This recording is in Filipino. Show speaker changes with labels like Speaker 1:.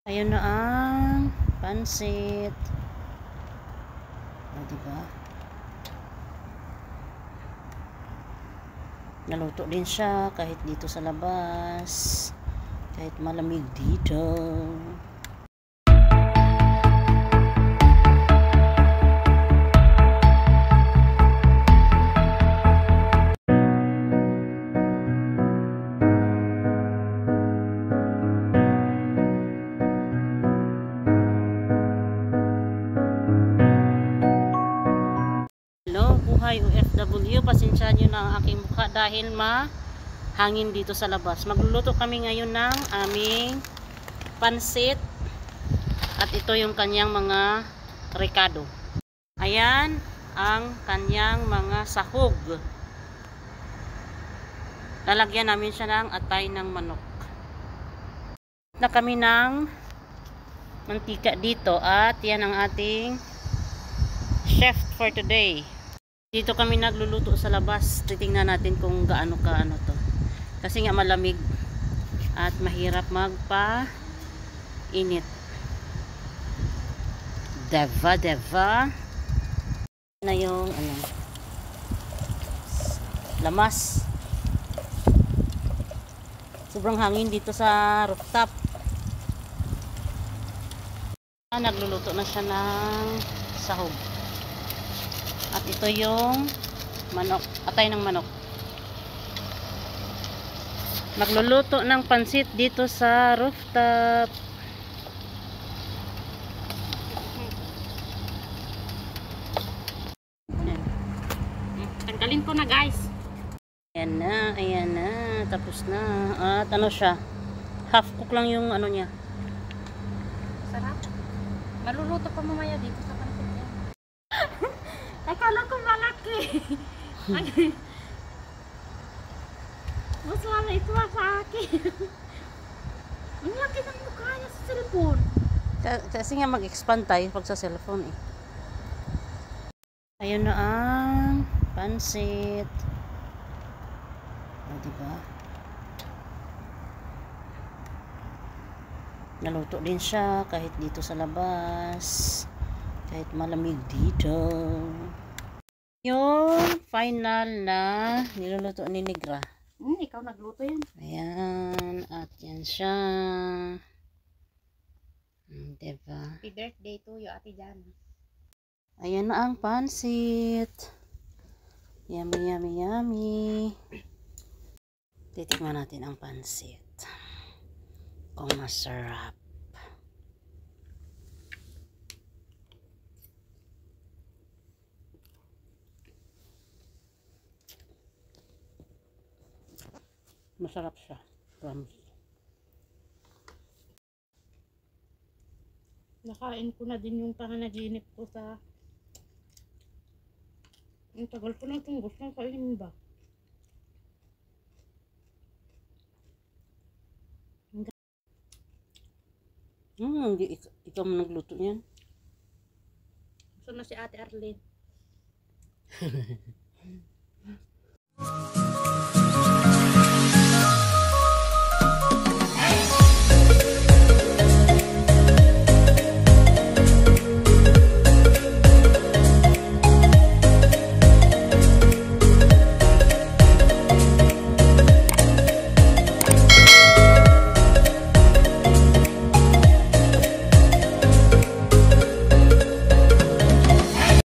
Speaker 1: Ayun na ang pansit. Diba? Naluto din siya kahit dito sa labas. Kahit malamig dito. Buhay OFW, pasensya nyo na ang aking mukha dahil mahangin dito sa labas. Magluluto kami ngayon ng aming pansit at ito yung kanyang mga rekado. Ayan ang kanyang mga sahog. Lalagyan namin siya ng atay ng manok. Na kami ng mantika dito at yan ang ating chef for today. Dito kami nagluluto sa labas. Titingnan natin kung gaano kaano to. Kasi nga malamig at mahirap magpa-init. Deva. Na yung lamas. Sobrang hangin dito sa rooftop. Nagluluto na siya ng sahog. At ito yung manok, atay ng manok. Magluluto ng pansit dito sa rooftop. Tanggalin ko na, guys. Ayan na, tapos na. At ano siya? Half cook lang yung ano niya.
Speaker 2: Sarap. Maluluto pa mamaya dito sa pansit niya. Akala ko malaki. Mas wala ito sa akin. Ang laki ng mukha niya sa cellphone.
Speaker 1: Kasi nga mag-expand tayo pag sa cellphone eh. Ayun na ang pansit. Diba? Naluto din siya kahit dito sa labas. Kahit malamig dito. Yung final na niluluto ni Negra.
Speaker 2: Ikaw nagluto yan.
Speaker 1: Ayan. At yan siya. Diba?
Speaker 2: Happy birthday to you, Ate Jan.
Speaker 1: Ayan na ang pansit. Yummy. Titikman natin ang pansit. Kung masarap. Masarap siya. Promise.
Speaker 2: Nakain ko na din yung panganaginip ko sa... Ang tagal ko na itong gusto ng kainin ba?
Speaker 1: Ikaw mo nagluto niyan.
Speaker 2: Gusto na si Ate Arlene.